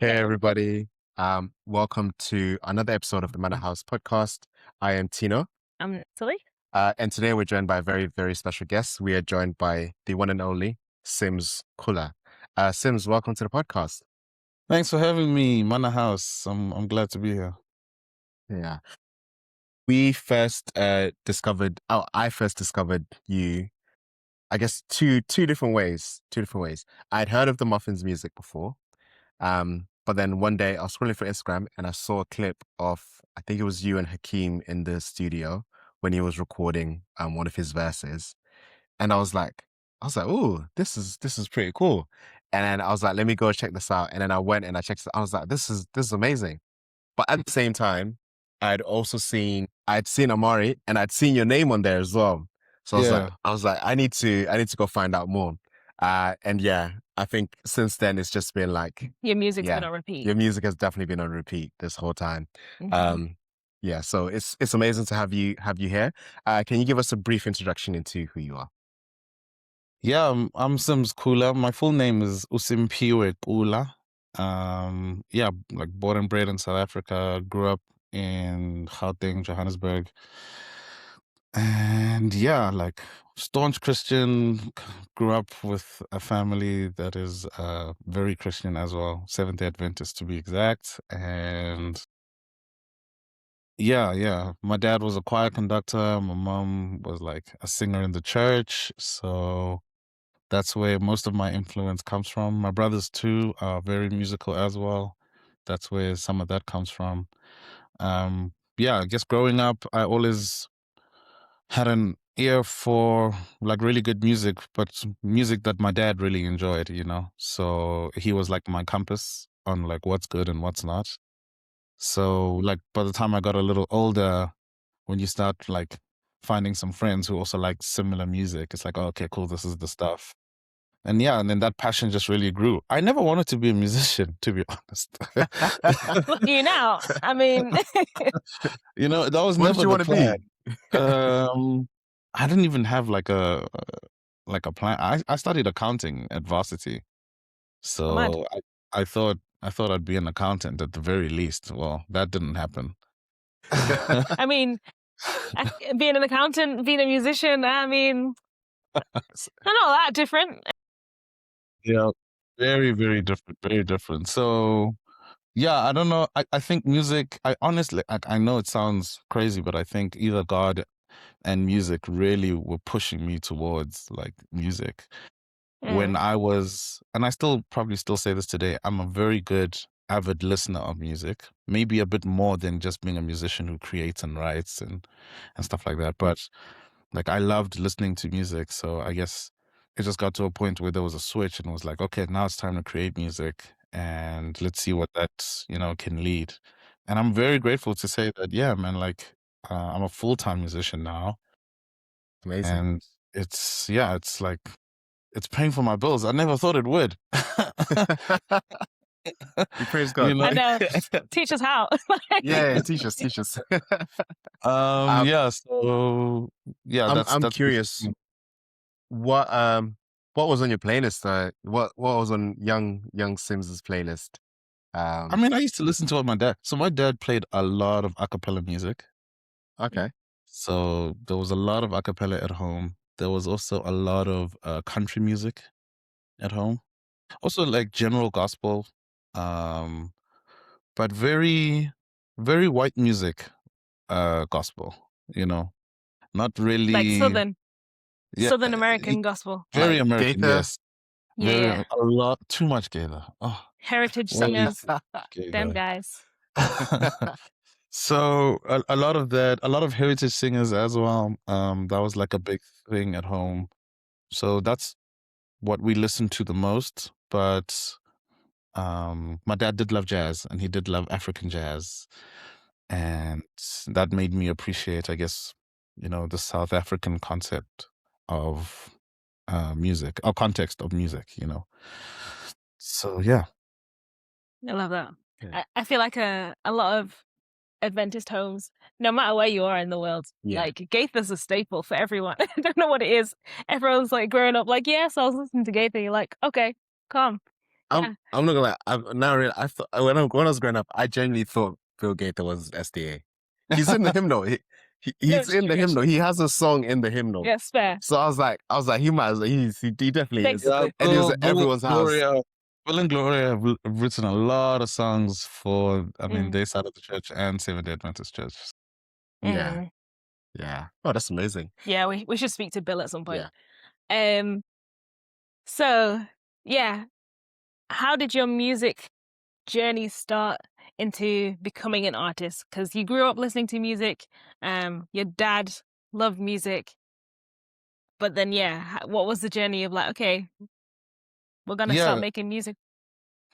Hey everybody. Welcome to another episode of the Manna House podcast. I am Tino, Silly. and today we're joined by a very, very special guest. We are joined by the one and only Simz Kulla. Sims, welcome to the podcast. Thanks for having me, Manna House. I'm glad to be here. Yeah. We first discovered, I first discovered you, I guess two different ways. Two different ways. I'd heard of the Muffins music before. But then one day I was scrolling through Instagram and I saw a clip of, I think it was you and Hakeem in the studio when he was recording one of his verses. And oh, this is pretty cool. And then I was like, let me go check this out. And then I went and I checked it. I was like, this is amazing. But at the same time, I'd seen Amari and I'd seen your name on there as well. So I was like, I need to go find out more. And yeah, I think since then it's just been like Your music's been on repeat. your music has definitely been on repeat this whole time. Mhm. Yeah, so it's amazing to have you here. Can you give us a brief introduction into who you are? Yeah, I'm Simz Kulla. My full name is Usimpiwe Kulla. Yeah, like born and bred in South Africa, grew up in Gauteng, Johannesburg. And yeah, like staunch Christian, grew up with a family that is very Christian as well, Seventh-day Adventist to be exact. And yeah. My dad was a choir conductor. My mom was like a singer in the church. So that's where most of my influence comes from. My brothers too are very musical as well. That's where some of that comes from. Yeah, I guess growing up, I always had an ear for like really good music, but music that my dad really enjoyed, you know? So he was like my compass on like what's good and what's not. So like by the time I got a little older, when you start like finding some friends who also like similar music, it's like, oh, okay, cool, this is the stuff. And yeah, and then that passion just really grew. I never wanted to be a musician, to be honest. Look at you now. I mean, You know, that was What never did you the want to plan. be? I didn't even have like a plan. I studied accounting at varsity, mad. so I thought I'd be an accountant at the very least. Well, that didn't happen. I mean, being an accountant, being a musician, I mean, they're not that different. Yeah, very, very different, very different. So yeah, I don't know. I think music, I honestly, I know it sounds crazy, but I think either God and music really were pushing me towards like music. When I was, and I still probably still say this today, I'm a very good avid listener of music, maybe a bit more than just being a musician who creates and writes and stuff like that. But like I loved listening to music. So I guess it just got to a point where there was a switch and it was like, okay, now it's time to create music and let's see what that, you know, can lead. And I'm very grateful to say that, yeah, man, like I'm a full-time musician now. Amazing. And it's like, it's paying for my bills. I never thought it would. You praise God. You know? I know. Teach us how. Yeah, teach us. Yeah. So yeah, I'm curious. What was on your playlist? What was on young Sims's playlist? I mean, I used to listen to what my dad. So my dad played a lot of a cappella music. Okay. So there was a lot of a cappella at home. There was also a lot of country music at home. Also like general gospel, but very, very white music, gospel. You know, not really like Southern American y- gospel. very Like American. Gaither? Yes, Yeah. a lot too much Gaither. Oh, Heritage what is singers. Them Gaither? guys. So a lot of that, a lot of heritage singers as well. That was like a big thing at home. So that's what we listened to the most. But my dad did love jazz and he did love African jazz. And that made me appreciate, I guess, you know, the South African concept of music, or context of music, you know. So yeah. I love that. Yeah. I feel like a lot of Adventist homes, no matter where you are in the world, Yeah. like Gaither's a staple for everyone. I don't know what it is. Everyone's like growing up like, yes, I was listening to Gaither. You're like, okay, come. Yeah. I'm not gonna lie. I thought when I was growing up, I genuinely thought Bill Gaither was SDA. He's in the hymnal. No, He's in the hymnal. He has a song in the hymnal. Yes, fair. So I was like, he might as well. He definitely Thanks. is. Yeah, And he was Bill, at Bill, everyone's house. Gloria, Bill and Gloria have written a lot of songs for, I mean, Mm. their side of the church and Seventh-day Adventist Church. Yeah, Mm. yeah. Oh, that's amazing. Yeah, we should speak to Bill at some point. Yeah. So yeah, how did your music journey start into becoming an artist? Because you grew up listening to music. Your dad loved music, but then what was the journey of like, okay, we're gonna start Yeah, making music?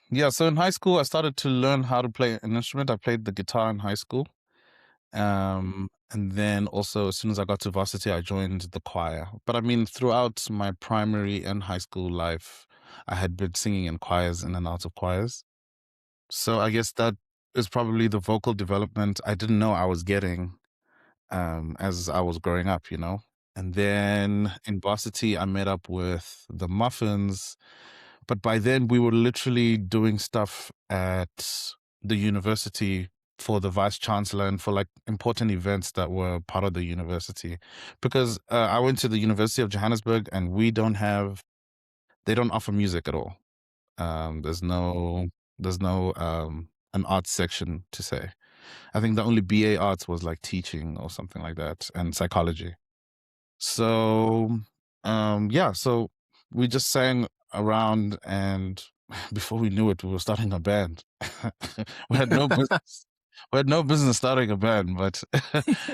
yeah. So in high school, I started to learn how to play an instrument. I played the guitar in high school. And then also as soon as I got to varsity, I joined the choir. But I mean, throughout my primary and high school life, I had been singing in choirs, in and out of choirs. So I guess that is probably the vocal development I didn't know I was getting as I was growing up, you know. And then in varsity, I met up with the Muffins, but by then we were literally doing stuff at the university for the vice chancellor and for like important events that were part of the university. Because I went to the University of Johannesburg and they don't offer music at all. There's no an arts section to say. I think the only BA arts was like teaching or something like that and psychology. So so we just sang around and before we knew it, we were starting a band. We had no business. We had no business starting a band, but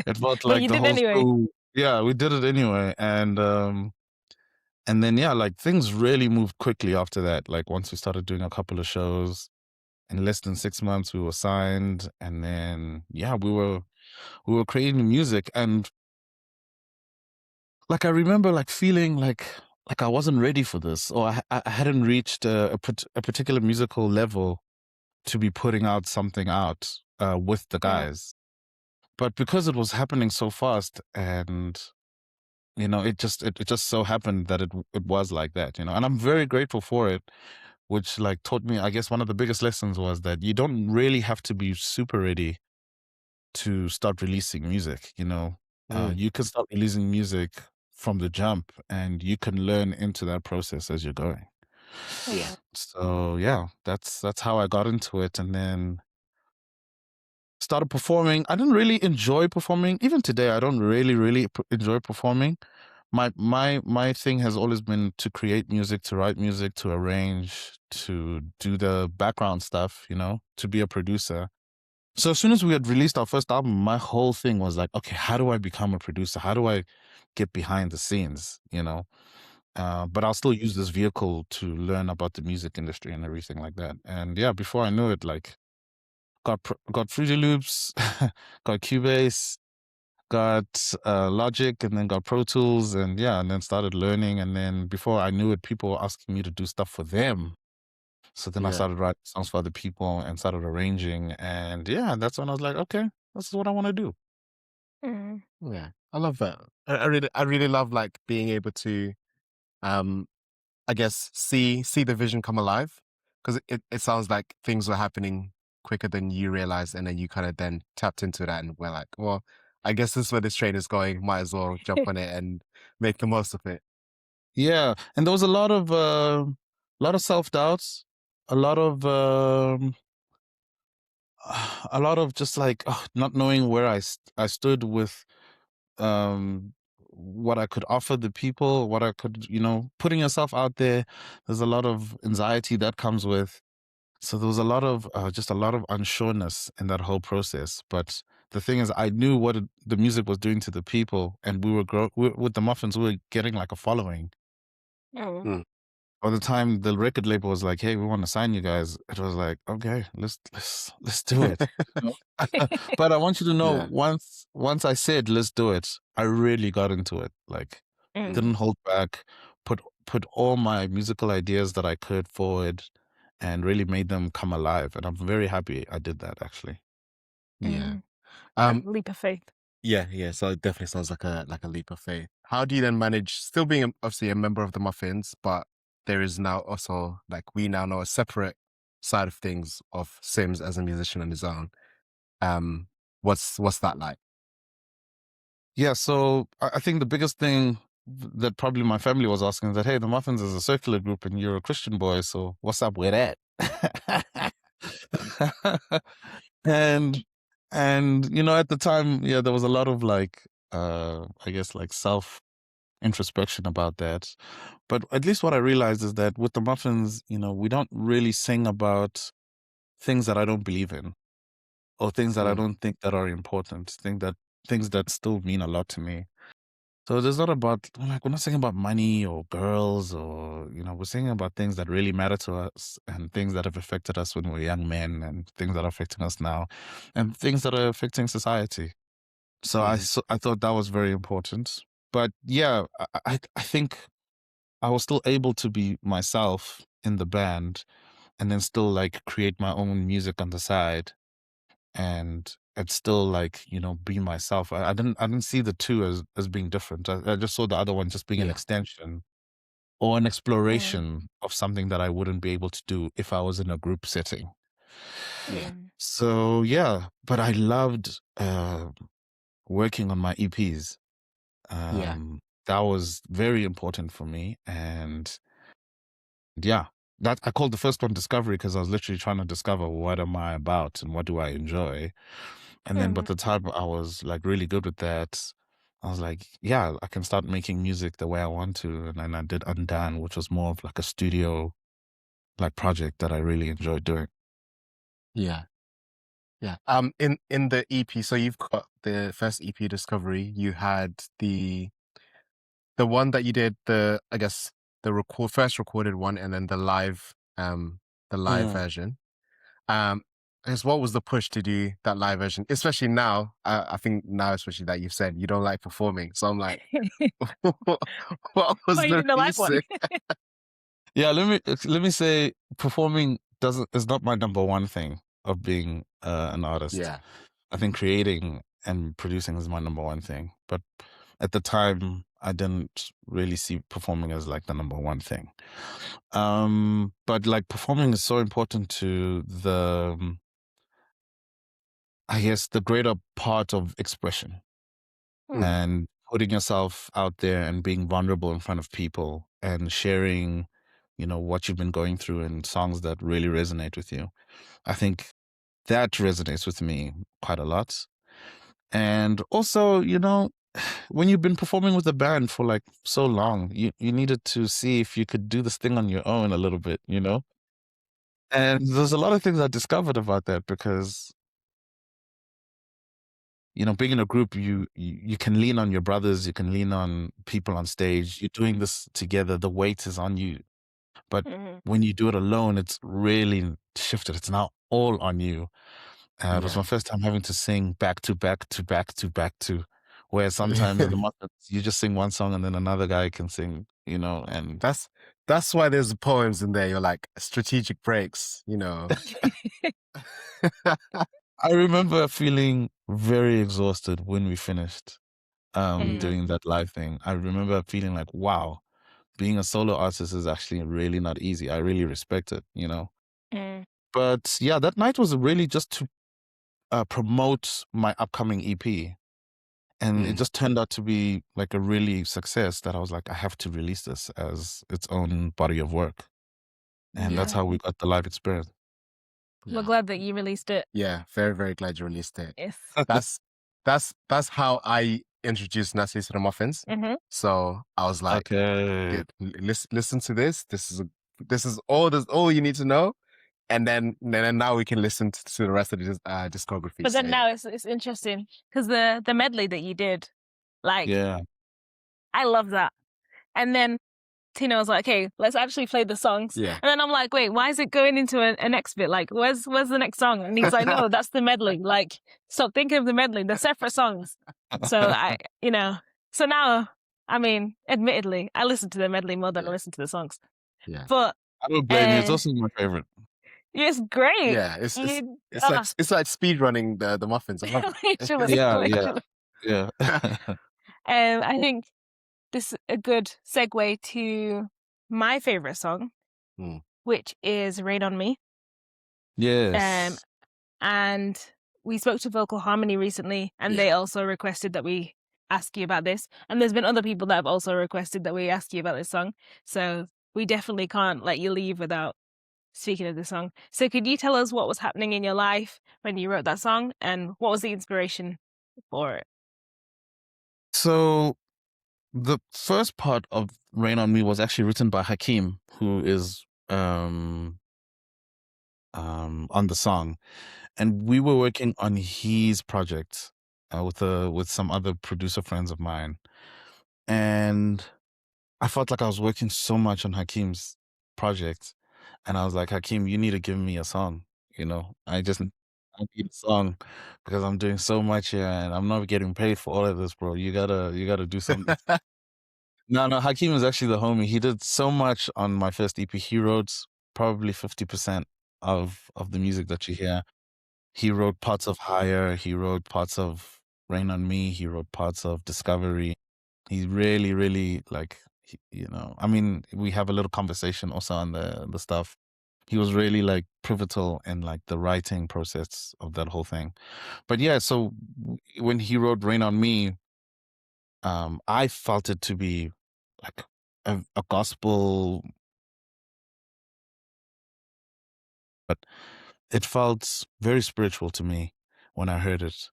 it felt But like you the did whole anyway. school. Yeah, we did it anyway. And then like things really moved quickly after that. Like once we started doing a couple of shows, in less than 6 months we were signed, and then we were creating music. And like I remember like feeling like I wasn't ready for this, or I hadn't reached a particular musical level to be putting out something out with the Yeah. guys. But because it was happening so fast, and you know, it just so happened that it was like that, you know, and I'm very grateful for it, which like taught me, I guess one of the biggest lessons was that you don't really have to be super ready to start releasing music, you know. You can start releasing music from the jump, and you can learn into that process as you're going. Yeah. So yeah, that's how I got into it, and then started performing. I didn't really enjoy performing. Even today, I don't really enjoy performing. My thing has always been to create music, to write music, to arrange, to do the background stuff, you know, to be a producer. So as soon as we had released our first album, my whole thing was like, okay, how do I become a producer? How do I get behind the scenes, you know? But I'll still use this vehicle to learn about the music industry and everything like that. And yeah, before I knew it, like got Fruity Loops, got Cubase, got Logic, and then got Pro Tools, and then started learning. And then before I knew it, people were asking me to do stuff for them. So then I Yeah. started writing songs for other people and started arranging. And that's when I was like, okay, this is what I want to do. Mm. Yeah. I love that. I really love like being able to I guess see the vision come alive, because it sounds like things were happening quicker than you realized, and then you kind of then tapped into that and we're like, well, I guess this is where this train is going, might as well jump on it and make the most of it. Yeah. And there was a lot of self-doubts, a lot of just like not knowing where I stood with what I could offer the people, what I could, you know, putting yourself out there. There's a lot of anxiety that comes with. So there was a lot of just a lot of unsureness in that whole process. But the thing is, I knew what the music was doing to the people, and with the Muffins, we were getting like a following. Oh. Mm. By the time the record label was like, "Hey, we want to sign you guys," it was like, "Okay, let's do it." You know? But I want you to know, Yeah. once I said let's do it, I really got into it. Like, Mm. didn't hold back. Put all my musical ideas that I could forward, and really made them come alive. And I'm very happy I did that. Actually, Yeah. A leap of faith. Yeah. So it definitely sounds like a leap of faith. How do you then manage still being obviously a member of the Muffins, but there is now also like we now know a separate side of things of Simz as a musician on his own. What's that like? Yeah, so I think the biggest thing that probably my family was asking is that, hey, the Muffins is a circular group and you're a Christian boy, so what's up with that? and and at the time, yeah, there was a lot of like I guess like self introspection about that. But at least what I realized is that with the Muffins, we don't really sing about things that I don't believe in or things that I Mm, don't think that are important, things that still mean a lot to me. So there's not about like we're not singing about money or girls or we're singing about things that really matter to us and things that have affected us when we were young men and things that are affecting us now and things that are affecting society. So mhm. I thought that was very important. But yeah, I think I was still able to be myself in the band and then still like create my own music on the side and still like be myself. I didn't see the two as being different. I just saw the other one just being an Yeah, extension or an Mm, exploration of something that I wouldn't be able to do if I was in a group setting. yeah, mm, So yeah, but I loved working on my EPs. yeah, That was very important for me, and yeah, that I called the first one Discovery because I was literally trying to discover what am I about and what do I enjoy. And then, but mm. the time I was like really good with that, I was like, yeah, I can start making music the way I want to. And then I did Undone, which was more of like a studio like project that I really enjoyed doing. yeah, yeah. In the EP, so you've got the first EP Discovery. You had the one that you did, the I guess the first recorded one, and then the live Mm. version. I guess what was the push to do that live version, especially now? I think now, especially that you've said you don't like performing, so I'm like, what was Oh, you the did the live one. reason? Yeah, let me say, performing doesn't is not my number one thing of being an artist. Yeah, I think creating and producing is my number one thing. But at the time, I didn't really see performing as like the number one thing. But like performing is so important to I guess, the greater part of expression Mm, mm, and putting yourself out there and being vulnerable in front of people and sharing, what you've been going through and songs that really resonate with you. I think that resonates with me quite a lot. And also, when you've been performing with a band for like so long, you needed to see if you could do this thing on your own a little bit. And there's a lot of things I discovered about that because, being in a group, you can lean on your brothers, you can lean on people on stage. You're doing this together. The weight is on you. But mhm. when you do it alone, it's really shifted. It's now all on you. It was yeah. my first time having to sing back to back to back to back to, where sometimes in the month you just sing one song and then another guy can sing. And That's that's why there's poems in there. You're like strategic breaks. I remember feeling very exhausted when we finished Mm, doing that live thing. I remember feeling like, wow, being a solo artist is actually really not easy. I really respect it. mm, But yeah, that night was really just to promote my upcoming EP. And it Mm, just turned out to be like a really success that I was like, I have to release this as its own body of work. And that's yeah, how yeah. we got the live experience. We're yeah, glad that you released it. yeah. Very, very glad you released it. Yes. That's that's how I introduced Natalie to the Muffins. Mm-hmm. So I was like, Okay. listen to this. This is all you need to know, and then now we can listen to the rest of the discography. But So then yeah, now it's interesting because the medley that you did, like, Yeah. I love that. And then Tina was like, okay, let's actually play the songs. yeah, And then I'm like, wait, why is it going into a next bit? Like, where's the next song? And he's like, no, that's the medley. Like, stop thinking of the medley. They're separate songs. So so now, I mean, admittedly, I listen to the medley more than I yeah, listen to the songs. yeah, But I don't blame you. It's also my favorite. it's great. yeah. You, It's like speed running the Muffins. I love literally, Yeah, yeah, literally. yeah. it. I think this is a good segue to my favorite song, Mm. which is "Rain on Me." Yes. And we spoke to Vocal Harmony recently, and they also requested that we ask you about this. And there's been other people that have also requested that we ask you about this song. So we definitely can't let you leave without speaking of the song. So could you tell us what was happening in your life when you wrote that song, and what was the inspiration for it? So the first part of Rain on Me was actually written by Hakeem, who is on the song, and we were working on his project with some other producer friends of mine, and I felt like I was working so much on Hakeem's project, and I was like, Hakeem, you need to give me a song. I need a song because I'm doing so much here and I'm not getting paid for all of this, bro. You gotta do something. No, Hakeem is actually the homie. He did so much on my first EP. He wrote probably 50% of the music that you hear. He wrote parts of Higher. He wrote parts of Rain on Me. He wrote parts of Discovery. He really, really I mean, we have a little conversation also on the stuff. He was really like pivotal in like the writing process of that whole thing. But yeah, so when he wrote Rain on Me, I felt it to be like a gospel, but it felt very spiritual to me when I heard it.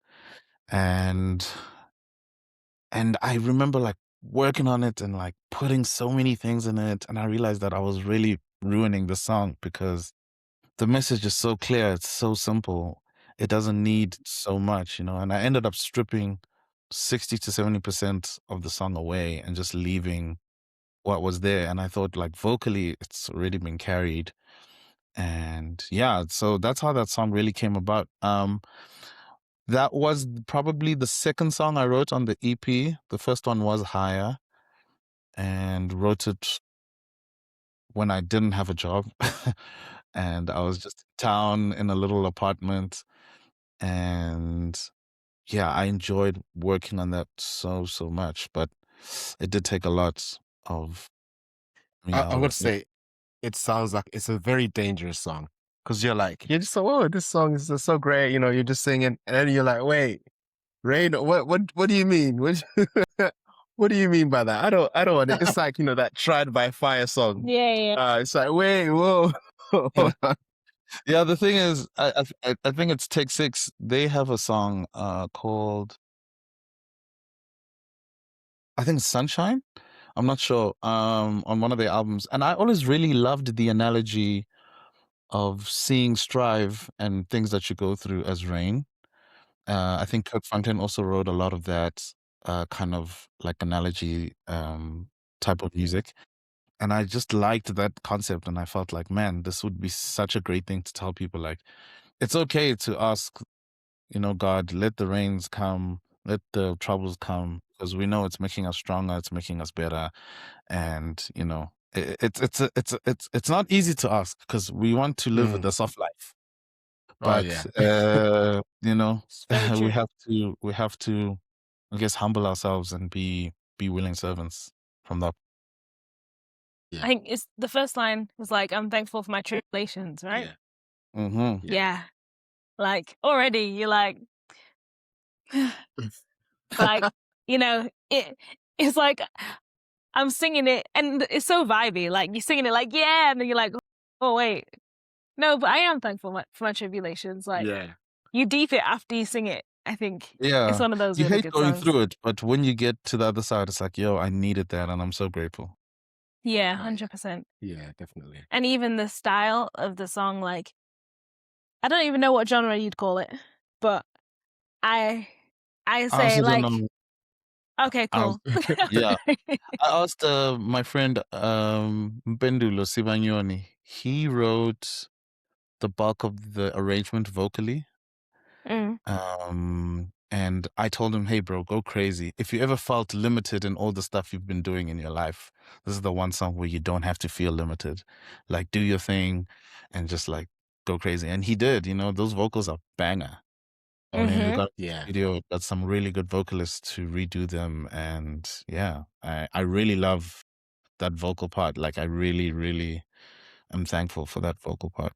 And I remember like working on it and like putting so many things in it, and I realized that I was really ruining the song because the message is so clear, it's so simple. It doesn't need so much, and I ended up stripping 60 to 70% of the song away and just leaving what was there. And I thought like vocally it's already been carried. And yeah, so that's how that song really came about. That was probably the second song I wrote on the EP. The first one was Higher, and wrote it when I didn't have a job. And I was just in town in a little apartment. And yeah, I enjoyed working on that so much, but it did take a lot of me I out would of me. say it sounds like it's a very dangerous song because you're just so, oh, this song is so great. You're just singing, and then you're like, wait, Rain, what do you mean? What do you mean by that? I don't want it. It's like, that Tried by Fire song. Yeah. It's like, wait, whoa. Yeah, the thing is, I think it's Take Six. They have a song called, I think, Sunshine. I'm not sure. On one of their albums, and I always really loved the analogy of seeing strive and things that you go through as rain. I think Kirk Franklin also wrote a lot of that kind of like analogy type of music. And I just liked that concept. And I felt like, man, this would be such a great thing to tell people. Like, it's okay to ask, God, let the rains come, let the troubles come, because we know it's making us stronger, it's making us better. And, it's not easy to ask because we want to live with a soft life. Oh, But yeah. It's very true. we have to, I guess, humble ourselves and be willing servants from that. Yeah. I think it's the first line was like, "I'm thankful for my tribulations," right? Yeah. Mm-hmm. Yeah. Like already you're like, like, it's like I'm singing it and it's so vibey. Like you're singing it like, yeah, and then you're like, oh wait. No, but I am thankful for my tribulations. Like Yeah. you deep it after you sing it. I think it's Yeah. one of those You really hate good going songs. through it, but when you get to the other side, it's like, yo, I needed that and I'm so grateful. Yeah, Oh, yeah. 100%. Yeah, definitely. And even the style of the song, like I don't even know what genre you'd call it, but I I say also don't like, know. okay, I was, cool. yeah. I asked my friend Mpendulo Sibanyoni. He wrote the bulk of the arrangement vocally. Mm. And I told him, hey, bro, go crazy. If you ever felt limited in all the stuff you've been doing in your life, this is the one song where you don't have to feel limited. Like, do your thing and just like go crazy. And he did, those vocals are banger. I mean, we Mhm. got a Yeah. video, got some really good vocalists to redo them. And yeah, I really love that vocal part. Like I really, really am thankful for that vocal part.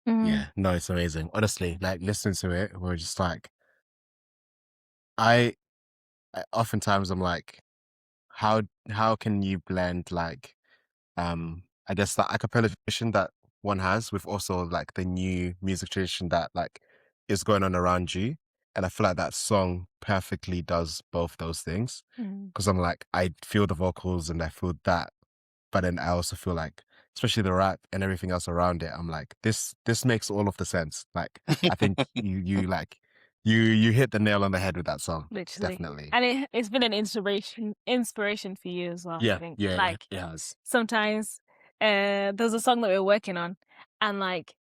Yeah, no, it's amazing. Honestly, like listening to it, we're just like, I oftentimes I'm like, how can you blend like I guess the acapella tradition that one has with also like the new music tradition that like is going on around you. And I feel like that song perfectly does both those things. Because I'm like, I feel the vocals and I feel that, but then I also feel like, especially the rap and everything else around it, I'm like, this makes all of the sense. Like, I think you like you hit the nail on the head with that song. Literally. Definitely. And it's been an inspiration for you as well, I Yeah, think. yeah, Like it has. sometimes there's a song that we were working on and like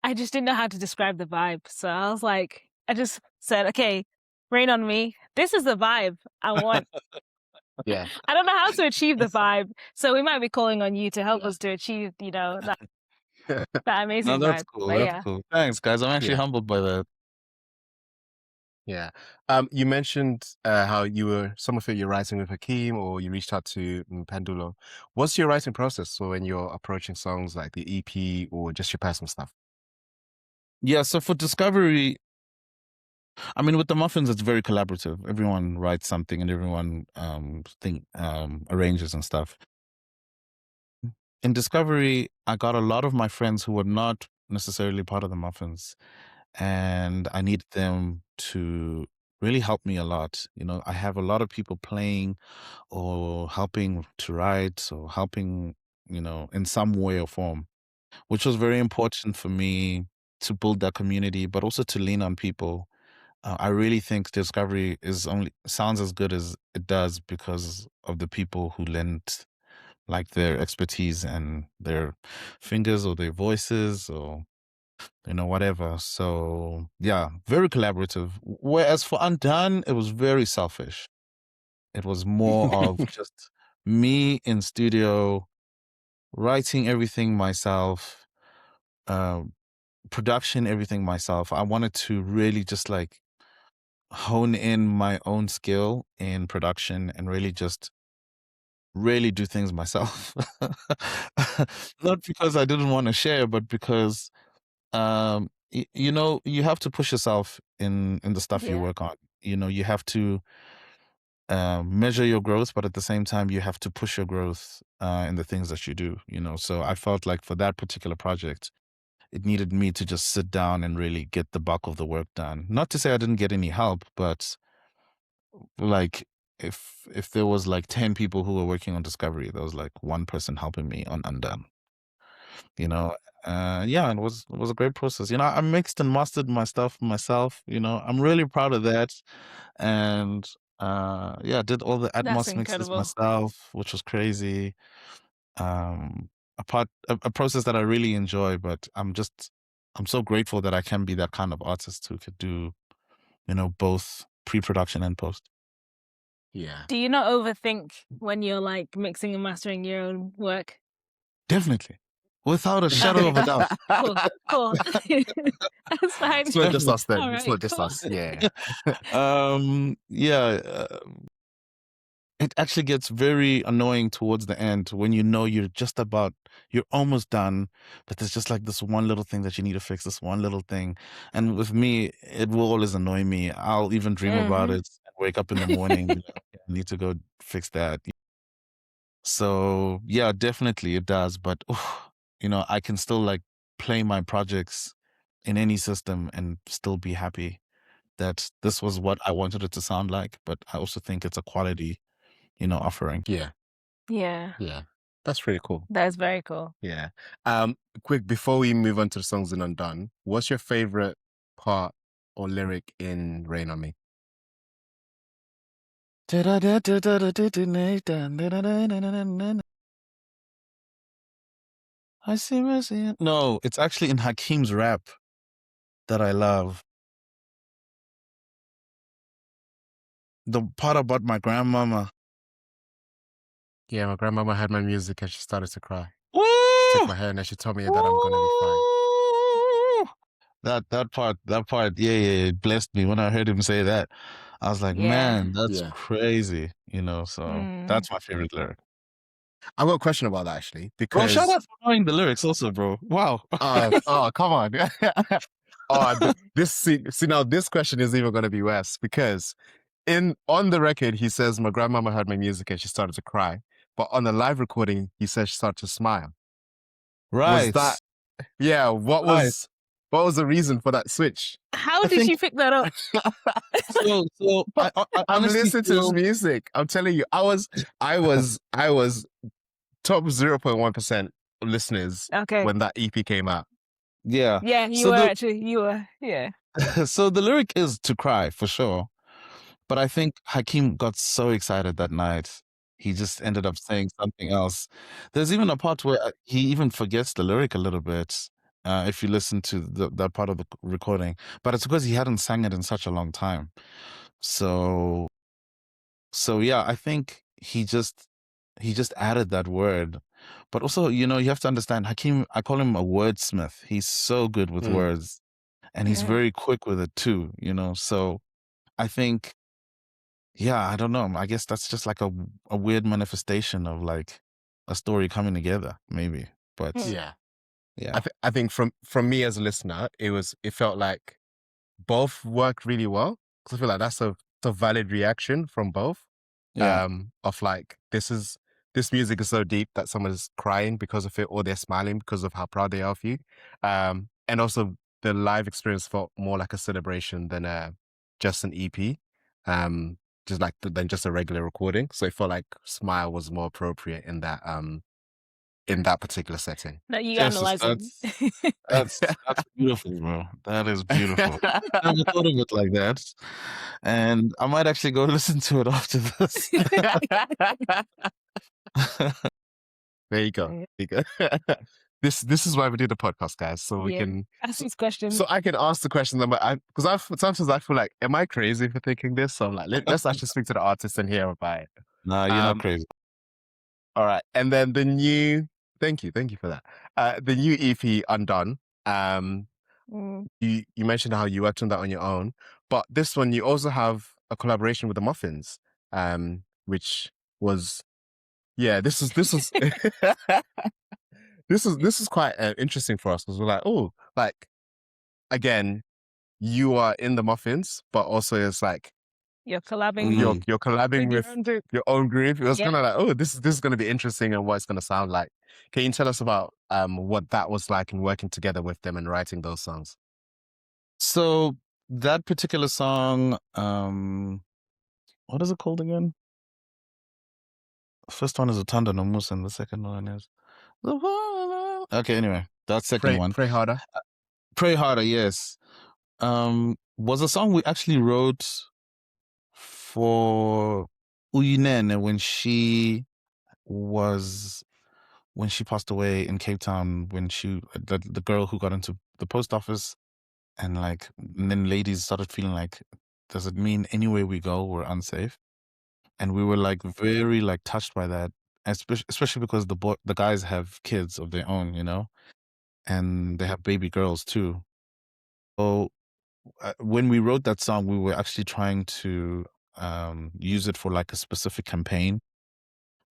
I just didn't know how to describe the vibe. So I was like, I just said, okay, rain on me. This is the vibe I want. Yeah. I don't know how to achieve the vibe. So we might be calling on you to help us to achieve, that No, amazing that's vibe. cool. But That's yeah. cool. Thanks, guys. I'm actually Yeah. humbled by that. Yeah. You mentioned how you were some of it you're writing with Hakeem or you reached out to Pendulo. What's your writing process for when you're approaching songs like the EP or just your personal stuff? Yeah, so for Discovery, I mean, with the Muffins, it's very collaborative. Everyone writes something and everyone arranges and stuff. In Discovery, I got a lot of my friends who were not necessarily part of the Muffins, and I needed them to really help me a lot. I have a lot of people playing or helping to write or helping, in some way or form, which was very important for me to build that community, but also to lean on people. I really think Discovery is only sounds as good as it does because of the people who lend like their expertise and their fingers or their voices or whatever. So yeah, very collaborative. Whereas for Undone, it was very selfish. It was more of just me in studio writing everything myself, uh, production everything myself. I wanted to really just like hone in my own skill in production and really do things myself. Not because I didn't want to share, but because you have to push yourself in the stuff you Yeah. work on. You have to measure your growth, but at the same time you have to push your growth in the things that you do. So I felt like for that particular project it needed me to just sit down and really get the bulk of the work done. Not to say I didn't get any help, but like if there was like 10 people who were working on Discovery, there was like one person helping me on Undone. you know yeah, and it was a great process. I mixed and mastered my stuff myself. I'm really proud of that. And yeah, did all the That's Atmos mixes incredible. myself, which was crazy. um a process that I really enjoy, but I'm so grateful that I can be that kind of artist who could do both pre-production and post. Yeah. Do you not overthink when you're like mixing and mastering your own work? Definitely, without a shadow of a doubt. Cool, cool. That's fine. It's not just us then. All It's right, not just cool. us. Yeah. Yeah, it actually gets very annoying towards the end when you're almost done, but there's just like this one little thing that you need to fix, this one little thing. And with me, it will always annoy me. I'll even dream about it and wake up in the morning, be like, "Okay, I need to go fix that." So yeah, definitely it does. But I can still like play my projects in any system and still be happy that this was what I wanted it to sound like. But I also think it's a quality, offering. Yeah. Yeah, Yeah. That's really cool. that is very cool. Yeah. Quick, before we move on to the songs in Undone, what's your favorite part or lyric in Rain on Me? I see mercy. No, it's actually in Hakeem's rap that I love. The part about my grandmama. Yeah, my grandmama heard my music and she started to cry. She Woo! took my hand and she told me that I'm gonna be fine. Woo! That part, yeah, it blessed me when I heard him say that. I was like, Yeah. man, that's Yeah. crazy, so Mm. that's my favorite lyric. I've got a question about that actually, Bro, shout because out for knowing the lyrics also, bro. Wow. oh, come on. See now this question is even going to be worse because on the record he says my grandmama heard my music and she started to cry, but on the live recording he says she started to smile. Was Right. that yeah? What Right. was the reason for that switch? How I did think you pick that up? so. I I'm honestly listening to his feel music. I'm telling you, I was top 0.1% listeners Okay. when that EP came out. yeah. Yeah, you So were the actually. You were. Yeah. so the lyric is to cry for sure. But I think Hakeem got so excited that night, he just ended up saying something else. There's even a part where he even forgets the lyric a little bit, if you listen to that part of the recording. But it's because he hadn't sang it in such a long time. So yeah, I think he just added that word. But also, you have to understand Hakeem, I call him a wordsmith. He's so good with Mm. words, and he's Yeah. very quick with it too, So I think, yeah, I don't know. I guess that's just like a weird manifestation of like a story coming together, maybe. But Hmm. Yeah. yeah, I think from me as a listener, it felt like both worked really well because I feel like that's a valid reaction from both. yeah, Of like this music is so deep that someone is crying because of it or they're smiling because of how proud they are of you. And also the live experience felt more like a celebration than just an EP. Just like than just a regular recording. So it felt like Smile was more appropriate in that particular setting. No, you Justice, analyzing. that's beautiful, bro. That is beautiful. Never thought of it like that, and I might actually go listen to it after this. There you go. Yeah. There you go. This is why we do the podcast, guys, so we Yeah. can Ask these questions. so I can ask the question that because sometimes I feel like, am I crazy for thinking this? So I'm like, let's actually speak to the artist and hear about it. Nah, you're not crazy. All right, and then thank you for that. The new EP Undone. Mm. You mentioned how you worked on that on your own, but this one you also have a collaboration with the Muffins, which was this is this is quite interesting for us because we're like, oh, like again, you are in the Muffins, but also it's like You're collabing you're collabing with your with own group. your own group. It was Yeah. kind of like, oh, this is going to be interesting and what it's going to sound like. Can you tell us about what that was like in working together with them and writing those songs? So that particular song, what is it called again? The first one is Utanda no Musa, and the second one is okay. Anyway, that second one, Pray harder. Pray Harder. Yes, was a song we actually wrote for Uyinene when she passed away in Cape Town, when the girl who got into the post office, and then ladies started feeling like, does it mean anywhere we go we're unsafe? And we were like very touched by that, especially because the guys have kids of their own, and they have baby girls too. So when we wrote that song, we were actually trying to use it for like a specific campaign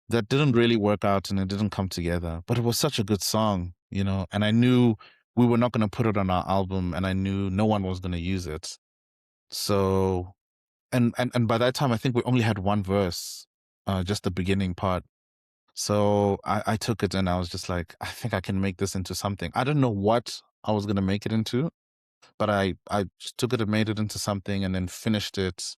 that didn't really work out, and it didn't come together. But it was such a good song, and I knew we were not going to put it on our album, and I knew no one was going to use it. So, and by that time, I think we only had one verse, just the beginning part. So I took it and I was just like, I think I can make this into something. I don't know what I was going to make it into, but I just took it and made it into something, and then finished it.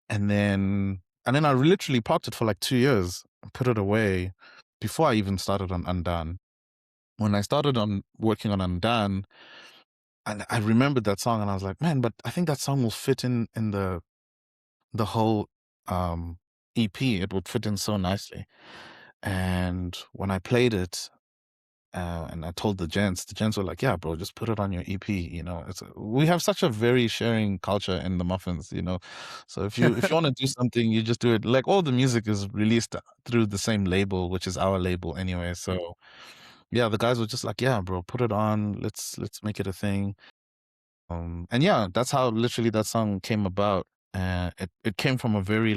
And then I literally parked it for like 2 years and put it away before I even started on Undone. When I started on working on Undone, and I remembered that song, and I was like, man, but I think that song will fit in the whole EP. It would fit in so nicely. And when I played it, and I told the gents were like, yeah, bro, just put it on your EP. We have such a very sharing culture in the Muffins, So if you want to do something, you just do it. Like, all the music is released through the same label, which is our label anyway. So yeah, the guys were just like, yeah, bro, put it on. Let's make it a thing. And yeah, that's how literally that song came about. It came from a very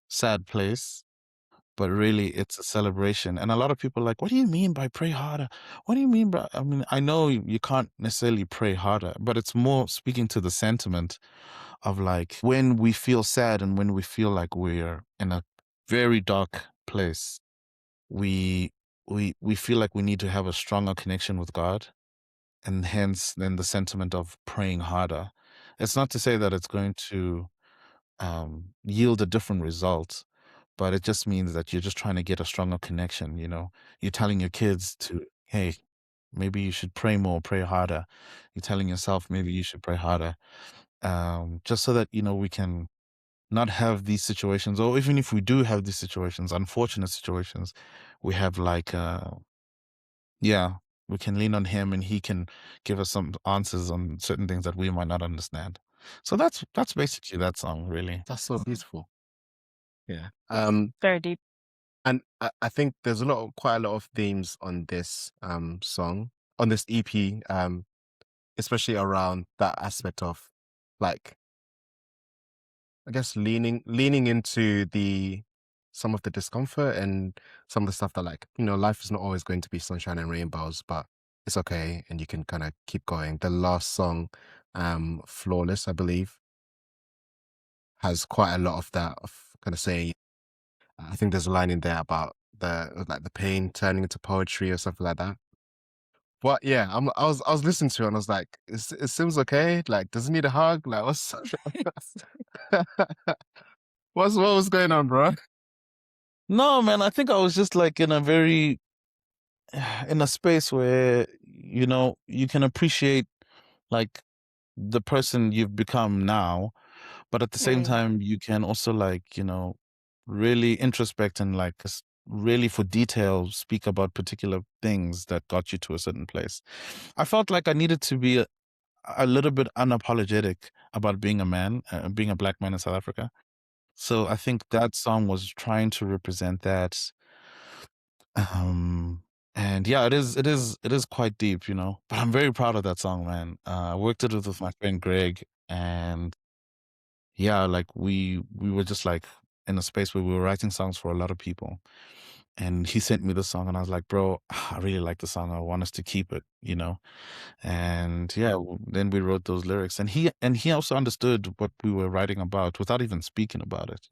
sad place. but really it's a celebration. And a lot of people are like, what do you mean by pray harder? What do you mean by, I mean, I know you can't necessarily pray harder, but it's more speaking to the sentiment of like when we feel sad and when we feel like we're in a very dark place, we we feel like we need to have a stronger connection with God, and hence then the sentiment of praying harder. It's not to say that it's going to yield a different result, but it just means that you're just trying to get a stronger connection. You're telling your kids to, hey, maybe you should pray more, pray harder. You're telling yourself maybe you should pray harder, just so that we can not have these situations, or even if we do have these situations, unfortunate situations, we have like yeah, we can lean on him and he can give us some answers on certain things that we might not understand. So that's basically that song, really. That's so beautiful. Yeah. Very deep. And I think there's quite a lot of themes on this song, on this EP, especially around that aspect of like, I guess leaning into some of the discomfort and some of the stuff that, like, life is not always going to be sunshine and rainbows, but it's okay and you can kind of keep going. The last song, Flawless, I believe, has quite a lot of that, of kind of saying, I think there's a line in there about the pain turning into poetry or something like that. But yeah, I was listening to it and I was like, is Simz okay? Like, does he need a hug? Like, what was going on, bro? No, man, I think I was just like in a space where you can appreciate like the person you've become now, but at the same Mm. time you can also like really introspect and like really for detail speak about particular things that got you to a certain place. I felt like I needed to be a little bit unapologetic about being a man, being a black man in South Africa. So I think that song was trying to represent that. Um, and yeah, it is quite deep, but I'm very proud of that song, man. I worked it with my friend Greg, and yeah, like we were just like in a space where we were writing songs for a lot of people. And he sent me the song and I was like, bro, I really like the song. I want us to keep it. And yeah, then we wrote those lyrics, and he also understood what we were writing about without even speaking about it.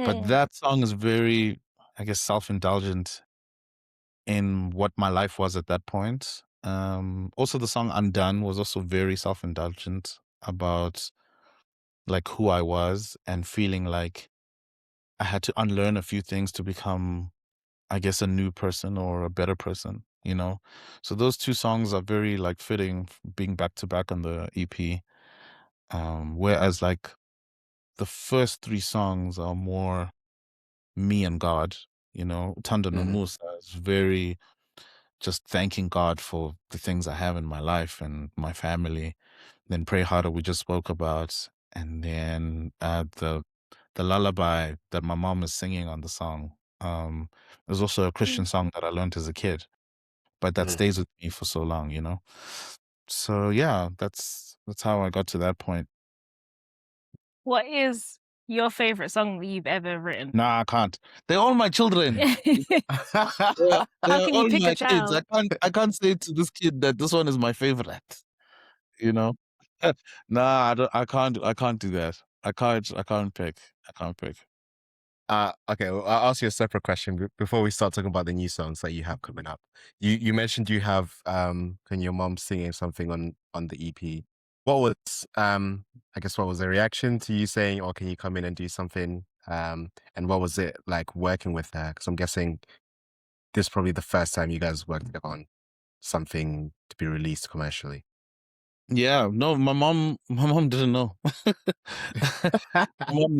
But Mm. that song is very, I guess, self-indulgent in what my life was at that point. Also the song Undone was also very self-indulgent about like who I was and feeling like I had to unlearn a few things to become, I guess, a new person or a better person. So those two songs are very like fitting being back to back on the EP. Whereas like the first three songs are more me and God, Tanda no Mhm. Musa is very just thanking God for the things I have in my life and my family. Then Pray Harder we just spoke about. And then the lullaby that my mom is singing on the song. There's also a Christian song that I learned as a kid, but that Mhm. stays with me for so long. So yeah, that's how I got to that point. What is your favorite song that you've ever written? Nah, I can't. They're all my children. They're, How they're can you all pick a my kids. I child? can't I can't say to this kid that this one is my favorite. You know? Nah, I can't do that. I can't pick. I can't pick. Okay, well, I'll ask you a separate question before we start talking about the new songs that you have coming up. You mentioned you have can your mom singing something on the EP. What was I guess what was the reaction to you saying, "Oh, can you come in and do something?" And what was it like working with her? Because I'm guessing this is probably the first time you guys worked on something to be released commercially. Yeah, no, my mom didn't know. My mom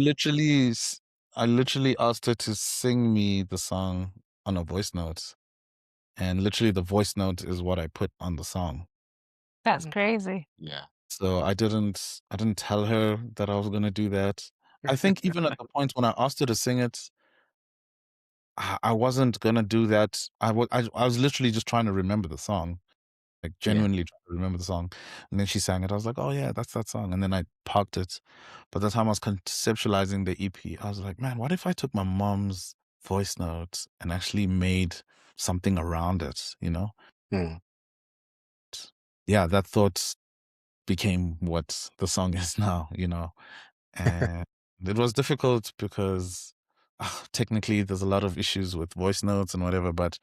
I literally asked her to sing me the song on a voice note. And literally the voice note is what I put on the song. That's crazy. Yeah. So I didn't tell her that I was gonna do that. I think even at the point when I asked her to sing it, I wasn't gonna do that. I was literally just trying to remember the song, like Yeah. genuinely trying to remember the song. And then she sang it. I was like, oh yeah, that's that song. And then I parked it. But the time I was conceptualizing the EP, I was like, man, what if I took my mom's voice notes and actually made something around it, you know? Mm. Yeah, that thought became what the song is now, you know? And it was difficult because technically there's a lot of issues with voice notes and whatever, but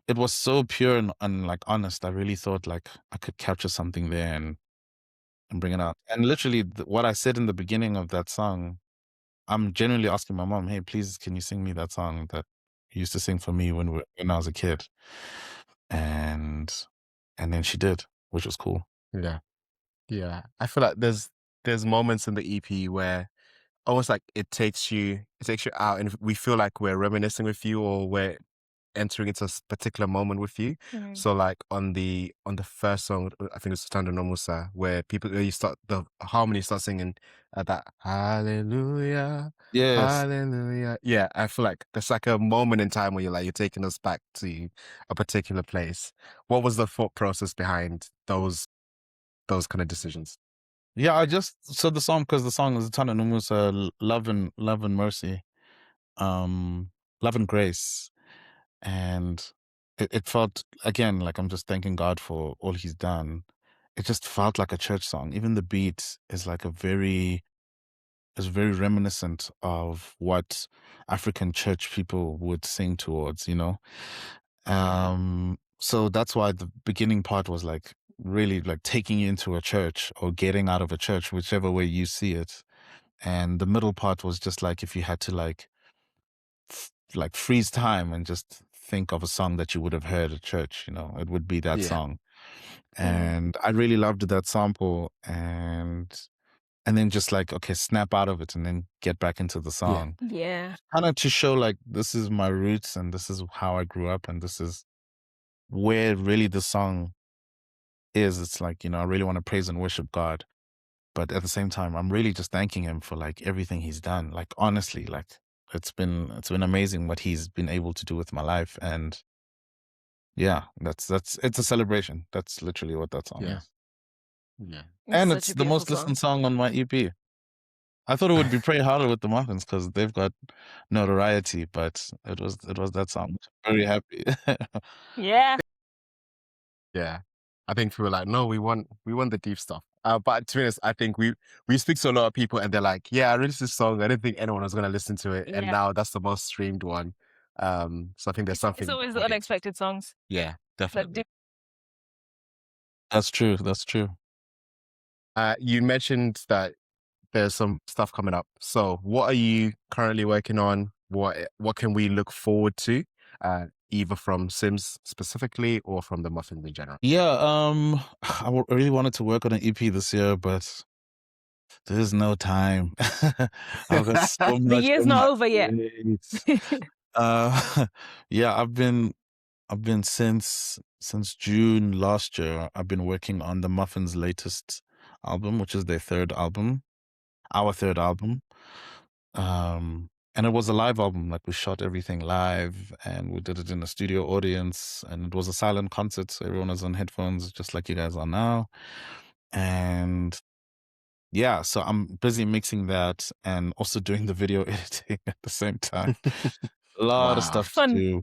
it was so pure and like honest. I really thought like I could capture something there and bring it out. And literally what I said in the beginning of that song, I'm genuinely asking my mom, "Hey, please, can you sing me that song that you used to sing for me when I was a kid?" And and then she did, which was cool. Yeah. Yeah. I feel like there's moments in the EP where almost like it takes you out and we feel like we're reminiscing with you or we're entering into a particular moment with you. Mm. So like on the first song, I think it's Standard Nomusa, where you start the harmony start singing that hallelujah, Yes. hallelujah. Yeah, I feel like there's like a moment in time where you're taking us back to a particular place. What was the thought process behind those kind of decisions? Yeah, I just so the song because the song is Tana Numusa, love and mercy, um, love and grace. And it felt again like I'm just thanking God for all he's done. It just felt like a church song. Even the beat is like is very reminiscent of what African church people would sing towards, you know? So that's why the beginning part was like really like taking you into a church or getting out of a church, whichever way you see it. And the middle part was just like if you had to like freeze time and just think of a song that you would have heard at church, you know, it would be that Yeah. song. Mm. And I really loved that sample and then just like, okay, snap out of it and then get back into the Yeah. song. Yeah. Kind of to show like this is my roots and this is how I grew up and this is where really the song is. It's like, you know, I really want to praise and worship God. But at the same time, I'm really just thanking him for like everything he's done. Like honestly, like it's been amazing what he's been able to do with my life. And yeah, that's it's a celebration. That's literally what that song Yeah. is. Yeah. It's And such it's a the beautiful most song. listened song on my EP. I thought it would be Pray Harder with the Muffins because they've got notoriety, but it was that song. I'm very happy. Yeah. Yeah. I think we were like, no, we want the deep stuff. But to be honest, I think we speak to a lot of people and they're like, yeah, I released this song. I didn't think anyone was gonna listen to it. And Yeah. now that's the most streamed one. So I think there's It's something always the audience. unexpected songs Yeah, that definitely. do. That's true. That's true. You mentioned that there's some stuff coming up. So what are you currently working on? What can we look forward to? Either from Sims specifically or from the Muffins in general. Yeah, I really wanted to work on an EP this year, but there's no time. I've got so The much year's on not my over yet. plate. Yeah, I've been since June last year. I've been working on the Muffins' latest album, which is their third album, our third album. And it was a live album. Like we shot everything live, and we did it in a studio audience, and it was a silent concert, so everyone was on headphones, just like you guys are now. And yeah, so I'm busy mixing that and also doing the video editing at the same time. A lot of Wow. stuff to Fun. do.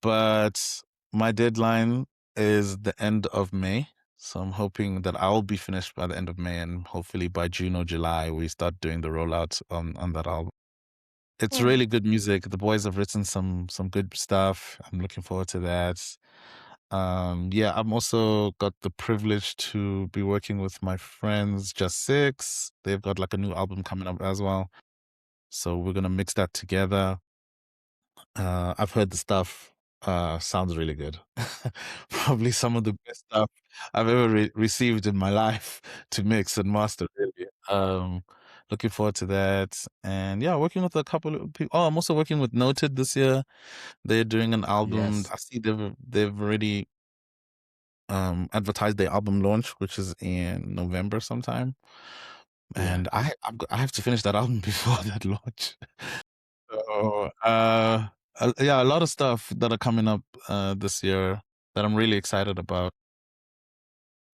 But my deadline is the end of May. So I'm hoping that I'll be finished by the end of May and hopefully by June or July we start doing the rollout on that album. It's Mm. really good music. The boys have written some good stuff. I'm looking forward to that. Yeah, I'm also got the privilege to be working with my friends Just Six. They've got like a new album coming up as well. So we're gonna mix that together. I've heard the stuff. Sounds really good. Probably some of the best stuff I've ever received in my life to mix and master. Really. Looking forward to that. And yeah, working with a couple of people. Oh, I'm also working with Noted this year. They're doing an album. Yes. I see they've already advertised their album launch, which is in November sometime. Yeah. And I have to finish that album before that launch. So, yeah, a lot of stuff that are coming up this year that I'm really excited about.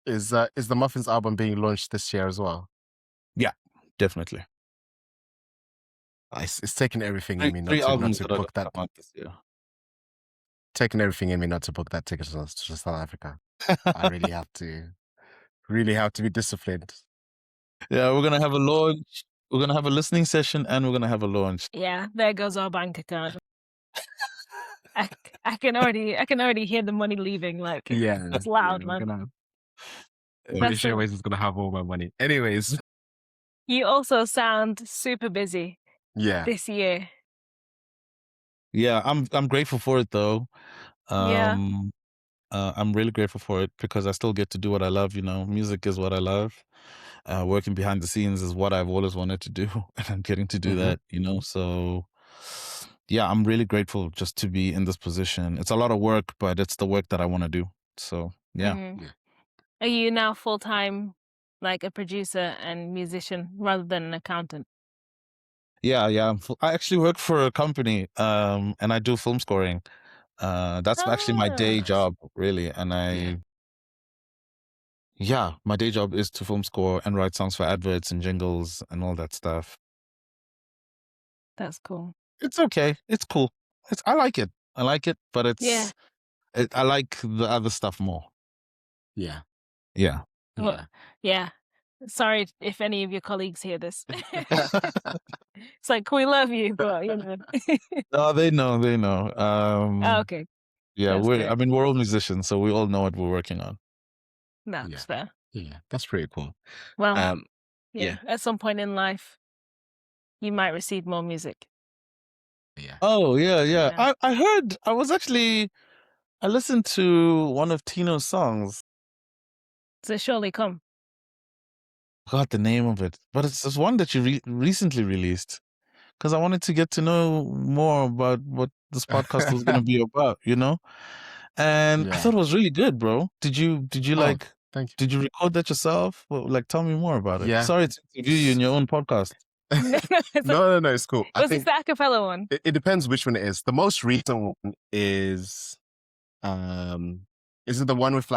Is the Muffins album being launched this year as well? Yeah, definitely. It's taking everything in me Three not albums to that are book gonna that. come out this year. Taking everything in me not to book that ticket to South Africa. I really have to be disciplined. Yeah, we're gonna have a launch. We're gonna have a listening session, and we're gonna have a launch. Yeah, there goes our bank account. I can already hear the money leaving. Like it's loud, we're man. gonna. Yeah. That's Malaysia Airways is gonna have all my money. Anyways, You also sound super busy yeah, this year. Yeah, I'm grateful for it though. Yeah. I'm really grateful for it because I still get to do what I love. You know, music is what I love. Working behind the scenes is what I've always wanted to do, and I'm getting to do Mhm. that. You know, so yeah, I'm really grateful just to be in this position. It's a lot of work, but it's the work that I want to do. So yeah. Mhm. Yeah. Are you now full time, like a producer and musician, rather than an accountant? Yeah. I actually work for a company, and I do film scoring. That's actually my day Ah, job, really. And my day job is to film score and write songs for adverts and jingles and all that stuff. that's cool. It's okay. It's cool. I like it. I like it, but Yeah. I like the other stuff more. Yeah. Yeah. Well, Yeah. yeah. Sorry if any of your colleagues hear this. It's like we love you, but you know. No, they know. They know. Oh, okay, Yeah, that's good. we're all musicians, so we all know what we're working on. That's Yeah. fair. Yeah. That's pretty cool. Well, Yeah. yeah. At some point in life, you might receive more music. Yeah. Oh yeah. Yeah. I heard. I listened to one of Tino's songs. So surely come. Forgot the name of it, but it's one that you recently released. Because I wanted to get to know more about what this podcast was going to be about, you know? And I Yeah. thought it was really good, bro. Did you Oh, thank you. did you record that yourself? Well, like, tell me more about it. Yeah. Sorry to interview you in your own podcast. No, No, it's cool. I was think this the acapella one? it depends which one it is. The most recent one is it the one with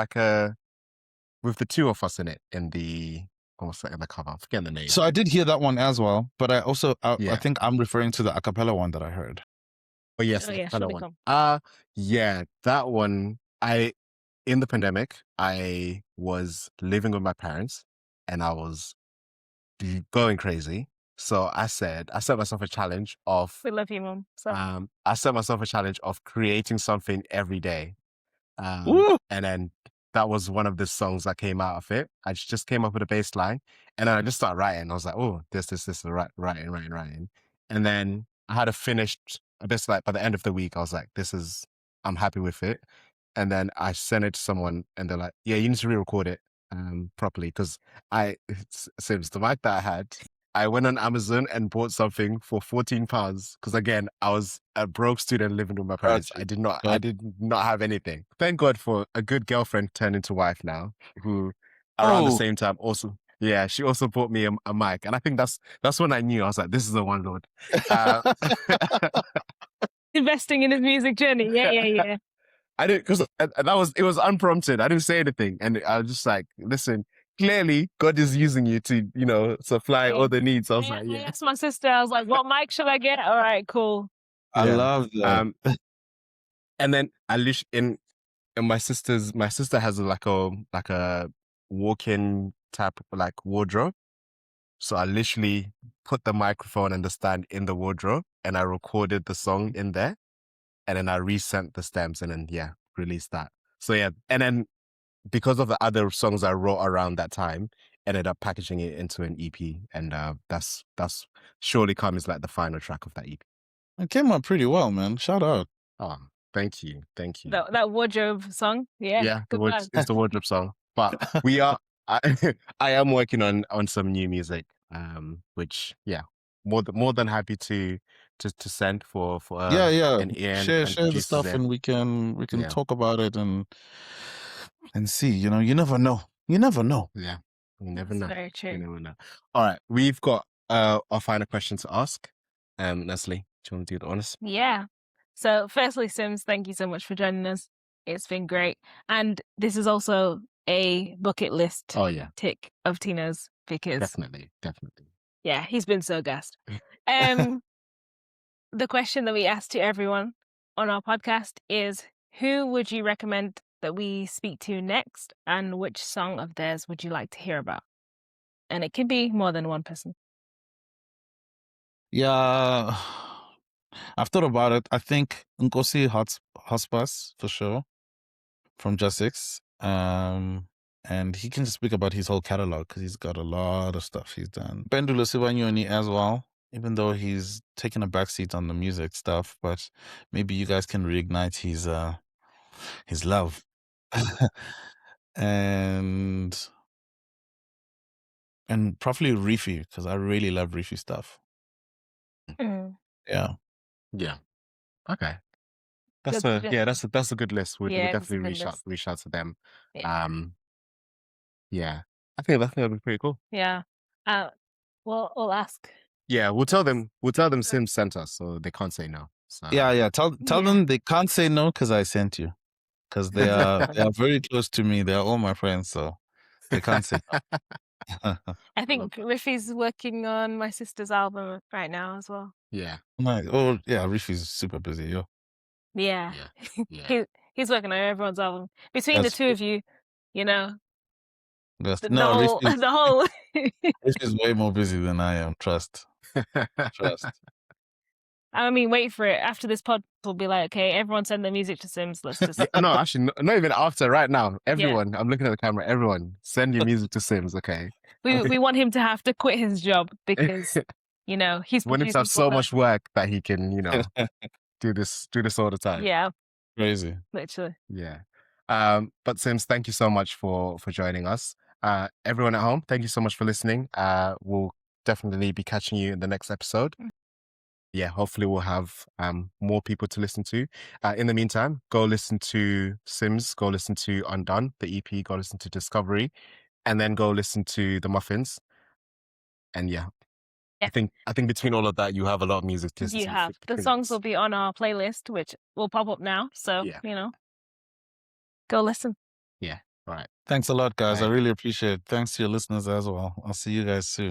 with the two of us in it in the what's that in the cover? I'm forgetting the name. So I did hear that one as well, but I also I Yeah. think I'm referring to the a cappella one that I heard. Oh yes, Oh, yeah, the surely one. come. Yeah, that one. In the pandemic, I was living with my parents, and I was going crazy. So I set myself a challenge of We love you, Mom. So I set myself a challenge of creating something every day. Ooh, And then that was one of the songs that came out of it. I just came up with a bass line, and then I just started writing. I was like, oh, this, writing. And then I had a finished, I guess like by the end of the week, I was like, I'm happy with it. And then I sent it to someone, and they're like, yeah, you need to re-record it properly. Because since the mic that I had, I went on Amazon and bought something for £14. Because again, I was a broke student living with my parents. gotcha. I did not have anything. Thank God for a good girlfriend turned into wife now, who around the Oh, same time also, yeah, she also bought me a mic. And I think that's when I knew. I was like, this is the one, Lord. investing in his music journey. Yeah. I didn't, because it was unprompted. I didn't say anything. And I was just like, listen, clearly God is using you to, supply all the needs. I was like, I yeah. asked my sister, I was like, what mic should I get? All right, cool. I Yeah. love that. And then I literally in my sister has like a walk-in type like wardrobe. So I literally put the microphone and the stand in the wardrobe, and I recorded the song in there, and then I resent the stems, and then released that. So yeah, and then because of the other songs I wrote around that time, ended up packaging it into an EP, and that's Surely Come is like the final track of that EP. It came out pretty well, man. Shout out. Oh, thank you. That wardrobe song. Yeah. Good vibes. It's the wardrobe song. But I am working on some new music, which more than happy to send for Yeah. an ear and Share the producers stuff, there. and we can Yeah. talk about it and see. You know, you never know. You never know. Yeah, you never That's know. very true. You never know. All right, we've got our final question to ask. Leslie, do you want to do the honors? Yeah. So firstly, Simz, thank you so much for joining us. It's been great. And this is also a bucket list Oh yeah, tick of Tino's because definitely. yeah, he's been so gassed. the question that we ask to everyone on our podcast is, who would you recommend that we speak to next, and which song of theirs would you like to hear about? And it can be more than one person. Yeah, I've thought about it. I think Nkosi Hotspurs for sure from Just Six. And he can just speak about his whole catalog because he's got a lot of stuff he's done. Pendulo Sibanyoni as well, even though he's taken a backseat on the music stuff, but maybe you guys can reignite his love. and probably Reefy, because I really love Reefy stuff. Mm. Yeah. Yeah. Okay. Good That's suggestion. a good list. We'd Yeah, it's a definitely good list. reach out to them. Yeah. Yeah. I think that'd be pretty cool. Yeah. Well, we'll ask. Yeah, we'll tell them Simz sent us, so they can't say no. So Yeah. Tell Yeah. them they can't say no because I sent you. Because they are very close to me. They are all my friends, so they can't say no. I think Riffy's working on my sister's album right now as well. Yeah. Nice. Oh yeah, Riffy's super busy, yo. Yeah. Yeah. He's working on everyone's album. Between That's the two of you, you know, That's, the no, whole Riffy's, the whole Riffy's way more busy than I am. Trust. I mean, wait for it. After this pod, we'll be like, okay, everyone send their music to Simz. Let's just No, actually, not even after. Right now, everyone. I'm looking at the camera. Everyone, send your music to Simz. Okay. we want him to have to quit his job because you know he's Want him to have producing so for much work that he can, do this all the time. Yeah, Crazy. literally. Yeah. But Simz, thank you so much for joining us. Everyone at home, thank you so much for listening. We'll definitely be catching you in the next episode. Yeah, hopefully we'll have more people to listen to. In the meantime, go listen to Simz, go listen to Undone, the EP, go listen to Discovery, and then go listen to the Muffins. And yeah. I think between all of that, you have a lot of music to listen to. You have. The songs will be on our playlist, which will pop up now. So, go listen. Yeah. All right. Thanks a lot, guys. Bye. I really appreciate it. Thanks to your listeners as well. I'll see you guys soon.